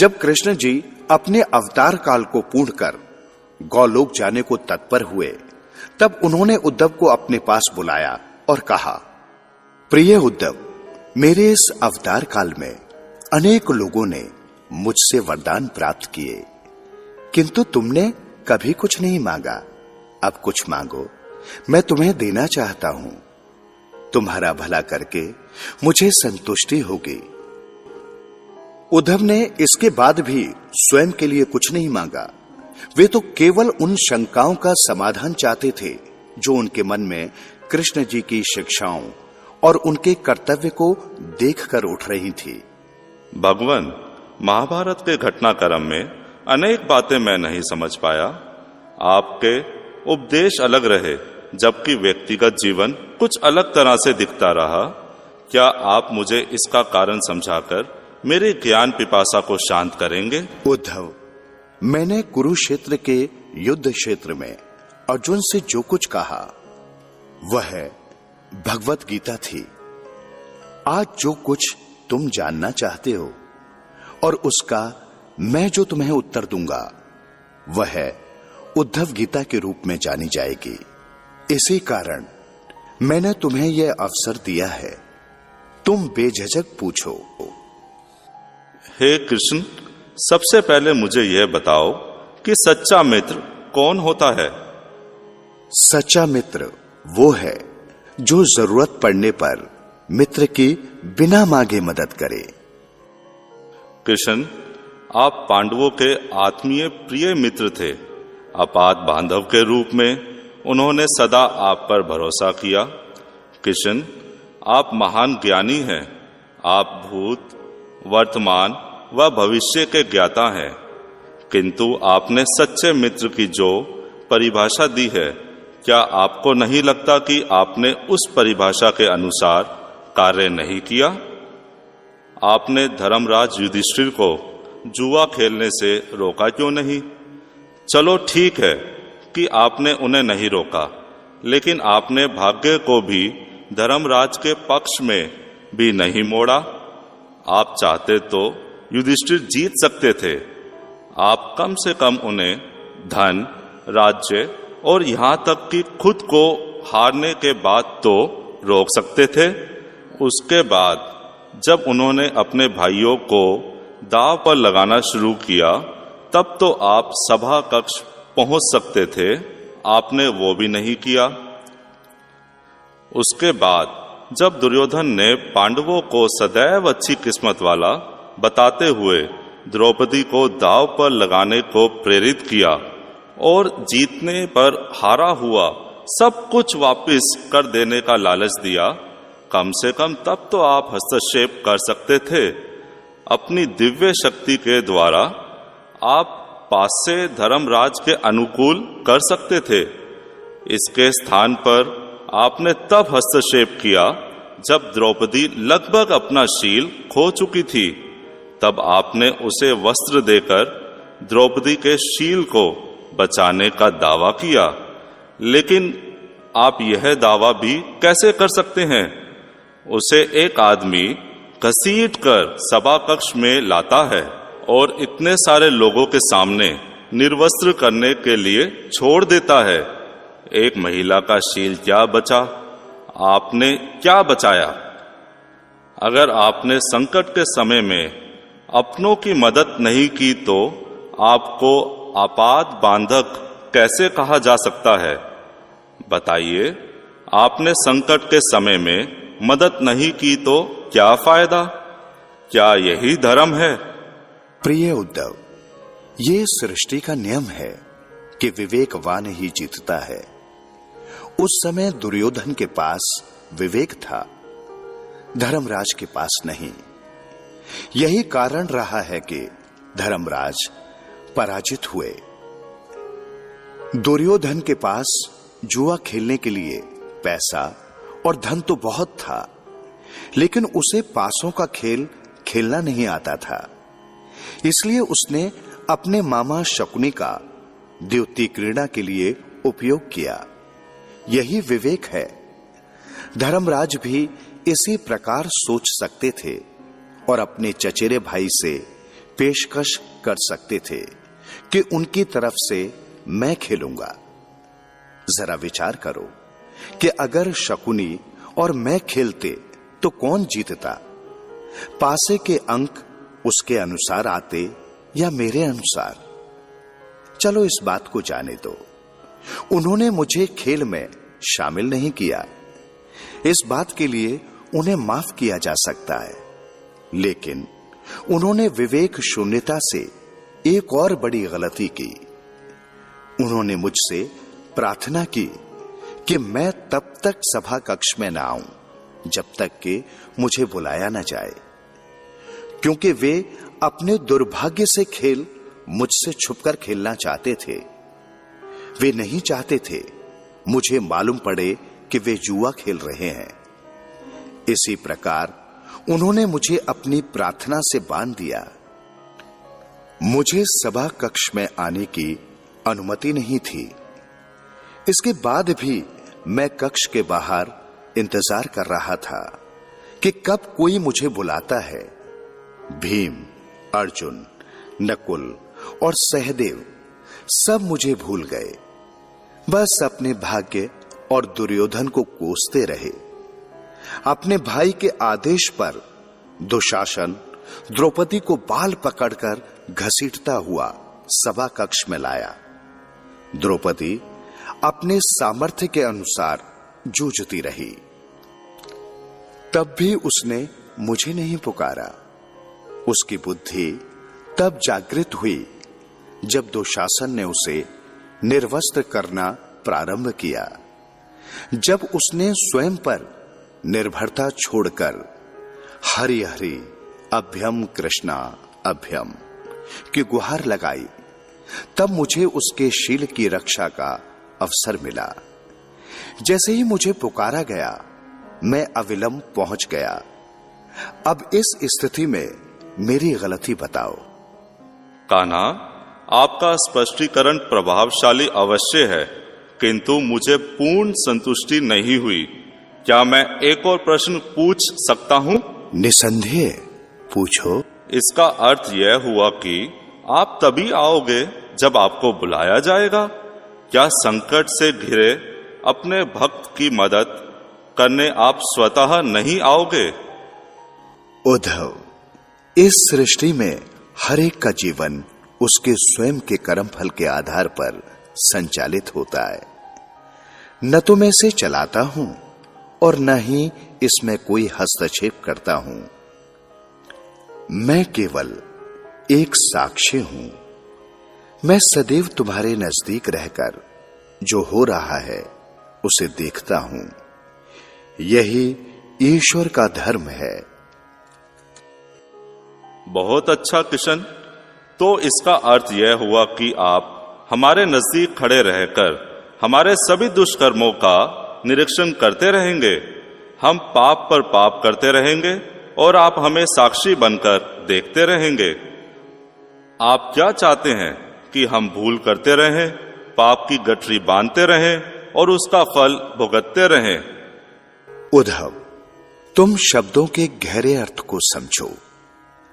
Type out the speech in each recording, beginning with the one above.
जब कृष्ण जी अपने अवतार काल को पूर्ण कर गौलोक जाने को तत्पर हुए, तब उन्होंने उद्धव को अपने पास बुलाया और कहा, प्रिय उद्धव, मेरे इस अवतार काल में अनेक लोगों ने मुझसे वरदान प्राप्त किए, किंतु तुमने कभी कुछ नहीं मांगा। अब कुछ मांगो, मैं तुम्हें देना चाहता हूं। तुम्हारा भला करके मुझे संतुष्टि होगी। उद्धव ने इसके बाद भी स्वयं के लिए कुछ नहीं मांगा। वे तो केवल उन शंकाओं का समाधान चाहते थे जो उनके मन में कृष्ण जी की शिक्षाओं और उनके कर्तव्य को देखकर उठ रही थी। भगवान, महाभारत के घटनाक्रम में अनेक बातें मैं नहीं समझ पाया। आपके उपदेश अलग रहे, जबकि व्यक्तिगत जीवन कुछ अलग तरह से दिखता रहा। क्या आप मुझे इसका कारण समझाकर मेरे ज्ञान पिपासा को शांत करेंगे? उद्धव, मैंने कुरुक्षेत्र के युद्ध क्षेत्र में अर्जुन से जो कुछ कहा वह भगवत गीता थी। आज जो कुछ तुम जानना चाहते हो और उसका मैं जो तुम्हें उत्तर दूंगा वह उद्धव गीता के रूप में जानी जाएगी। इसी कारण मैंने तुम्हें यह अवसर दिया है। तुम बेझिझक पूछो। हे कृष्ण, सबसे पहले मुझे यह बताओ कि सच्चा मित्र कौन होता है? सच्चा मित्र वो है जो जरूरत पड़ने पर मित्र की बिना मांगे मदद करे। कृष्ण, आप पांडवों के आत्मीय प्रिय मित्र थे। अपात बांधव के रूप में उन्होंने सदा आप पर भरोसा किया। कृष्ण, आप महान ज्ञानी हैं। आप भूत, वर्तमान व भविष्य के ज्ञाता हैं, किंतु आपने सच्चे मित्र की जो परिभाषा दी है, क्या आपको नहीं लगता कि आपने उस परिभाषा के अनुसार कार्य नहीं किया? आपने धर्मराज युधिष्ठिर को जुआ खेलने से रोका क्यों नहीं? चलो ठीक है कि आपने उन्हें नहीं रोका, लेकिन आपने भाग्य को भी धर्मराज के पक्ष में भी नहीं मोड़ा। आप चाहते तो युधिष्ठिर जीत सकते थे। आप कम से कम उन्हें धन, राज्य और यहां तक कि खुद को हारने के बाद तो रोक सकते थे। उसके बाद जब उन्होंने अपने भाइयों को दांव पर लगाना शुरू किया, तब तो आप सभा कक्ष पहुंच सकते थे। आपने वो भी नहीं किया। उसके बाद जब दुर्योधन ने पांडवों को सदैव अच्छी किस्मत वाला बताते हुए द्रौपदी को दांव पर लगाने को प्रेरित किया और जीतने पर हारा हुआ सब कुछ वापस कर देने का लालच दिया, कम से कम तब तो आप हस्तक्षेप कर सकते थे। अपनी दिव्य शक्ति के द्वारा आप पास से धर्मराज के अनुकूल कर सकते थे। इसके स्थान पर आपने तब हस्तक्षेप किया जब द्रौपदी लगभग अपना शील खो चुकी थी। तब आपने उसे वस्त्र देकर द्रौपदी के शील को बचाने का दावा किया। लेकिन आप यह दावा भी कैसे कर सकते हैं? उसे एक आदमी घसीट कर सभा कक्ष में लाता है और इतने सारे लोगों के सामने निर्वस्त्र करने के लिए छोड़ देता है। एक महिला का शील क्या बचा? आपने क्या बचाया? अगर आपने संकट के समय में अपनों की मदद नहीं की तो आपको आपात बांधक कैसे कहा जा सकता है? बताइए, आपने संकट के समय में मदद नहीं की तो क्या फायदा? क्या यही धर्म है? प्रिय उद्धव, ये सृष्टि का नियम है कि विवेकवान ही जीतता है। उस समय दुर्योधन के पास विवेक था, धर्मराज के पास नहीं। यही कारण रहा है कि धर्मराज पराजित हुए। दुर्योधन के पास जुआ खेलने के लिए पैसा और धन तो बहुत था, लेकिन उसे पासों का खेल खेलना नहीं आता था। इसलिए उसने अपने मामा शकुनी का द्युति क्रीड़ा के लिए उपयोग किया। यही विवेक है। धर्मराज भी इसी प्रकार सोच सकते थे और अपने चचेरे भाई से पेशकश कर सकते थे कि उनकी तरफ से मैं खेलूंगा। जरा विचार करो कि अगर शकुनी और मैं खेलते तो कौन जीतता? पासे के अंक उसके अनुसार आते या मेरे अनुसार? चलो इस बात को जाने दो। उन्होंने मुझे खेल में शामिल नहीं किया। इस बात के लिए उन्हें माफ किया जा सकता है, लेकिन उन्होंने विवेक शून्यता से एक और बड़ी गलती की। उन्होंने मुझसे प्रार्थना की कि मैं तब तक सभा कक्ष में ना आऊं जब तक कि मुझे बुलाया न जाए, क्योंकि वे अपने दुर्भाग्य से खेल मुझसे छुपकर खेलना चाहते थे। वे नहीं चाहते थे मुझे मालूम पड़े कि वे जुआ खेल रहे हैं। इसी प्रकार उन्होंने मुझे अपनी प्रार्थना से बांध दिया। मुझे सभा कक्ष में आने की अनुमति नहीं थी। इसके बाद भी मैं कक्ष के बाहर इंतजार कर रहा था कि कब कोई मुझे बुलाता है। भीम, अर्जुन, नकुल और सहदेव सब मुझे भूल गए, बस अपने भाग्य और दुर्योधन को कोसते रहे। अपने भाई के आदेश पर दुशासन द्रौपदी को बाल पकड़कर घसीटता हुआ सभा कक्ष में लाया। द्रौपदी अपने सामर्थ्य के अनुसार जूझती रही। तब भी उसने मुझे नहीं पुकारा। उसकी बुद्धि तब जागृत हुई जब दुशासन ने उसे निर्वस्त्र करना प्रारंभ किया। जब उसने स्वयं पर निर्भरता छोड़कर हरि हरि अभ्यम कृष्णा अभ्यम की गुहार लगाई, तब मुझे उसके शील की रक्षा का अवसर मिला। जैसे ही मुझे पुकारा गया, मैं अविलंब पहुंच गया। अब इस स्थिति में मेरी गलती बताओ। कान्हा, आपका स्पष्टीकरण प्रभावशाली अवश्य है, किंतु मुझे पूर्ण संतुष्टि नहीं हुई। क्या मैं एक और प्रश्न पूछ सकता हूँ? निसंदेह पूछो। इसका अर्थ यह हुआ कि आप तभी आओगे जब आपको बुलाया जाएगा। क्या संकट से घिरे अपने भक्त की मदद करने आप स्वतः नहीं आओगे? उद्धव, इस सृष्टि में हर एक का जीवन उसके स्वयं के कर्म फल के आधार पर संचालित होता है। न तो मैं इसे चलाता हूं और न ही इसमें कोई हस्तक्षेप करता हूं। मैं केवल एक साक्षी हूं। मैं सदैव तुम्हारे नजदीक रहकर जो हो रहा है उसे देखता हूं। यही ईश्वर का धर्म है। बहुत अच्छा किशन। तो इसका अर्थ यह हुआ कि आप हमारे नजदीक खड़े रहकर हमारे सभी दुष्कर्मों का निरीक्षण करते रहेंगे। हम पाप पर पाप करते रहेंगे और आप हमें साक्षी बनकर देखते रहेंगे। आप क्या चाहते हैं कि हम भूल करते रहें, पाप की गठरी बांधते रहें और उसका फल भुगतते रहें? उद्धव, तुम शब्दों के गहरे अर्थ को समझो।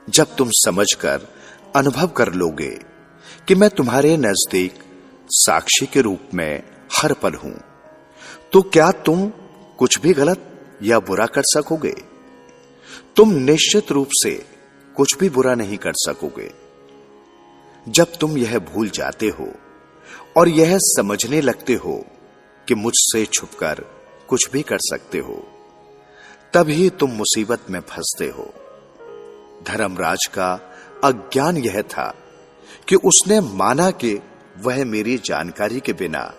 जब तुम समझकर अनुभव कर लोगे कि मैं तुम्हारे नजदीक साक्षी के रूप में हर पल हूं, तो क्या तुम कुछ भी गलत या बुरा कर सकोगे? तुम निश्चित रूप से कुछ भी बुरा नहीं कर सकोगे। जब तुम यह भूल जाते हो और यह समझने लगते हो कि मुझसे छुपकर कुछ भी कर सकते हो, तभी तुम मुसीबत में फंसते हो। धर्मराज का अज्ञान यह था कि उसने माना कि वह मेरी जानकारी के बिना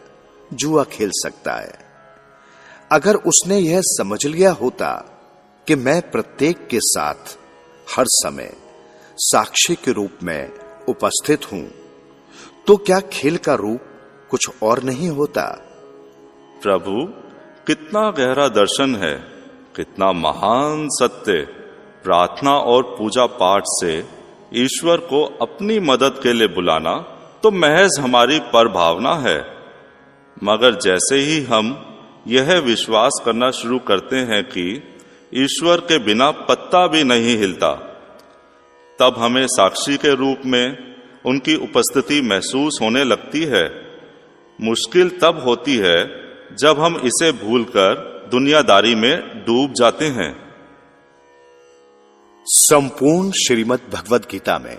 जुआ खेल सकता है। अगर उसने यह समझ लिया होता कि मैं प्रत्येक के साथ हर समय साक्षी के रूप में उपस्थित हूं, तो क्या खेल का रूप कुछ और नहीं होता? प्रभु, कितना गहरा दर्शन है, कितना महान सत्य। प्रार्थना और पूजा पाठ से ईश्वर को अपनी मदद के लिए बुलाना तो महज हमारी परभावना है, मगर जैसे ही हम यह विश्वास करना शुरू करते हैं कि ईश्वर के बिना पत्ता भी नहीं हिलता, तब हमें साक्षी के रूप में उनकी उपस्थिति महसूस होने लगती है। मुश्किल तब होती है जब हम इसे भूलकर दुनियादारी में डूब जाते हैं। संपूर्ण श्रीमद् भगवद गीता में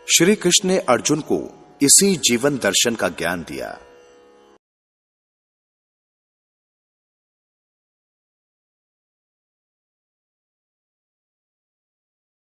श्री कृष्ण ने अर्जुन को इसी जीवन दर्शन का ज्ञान दिया।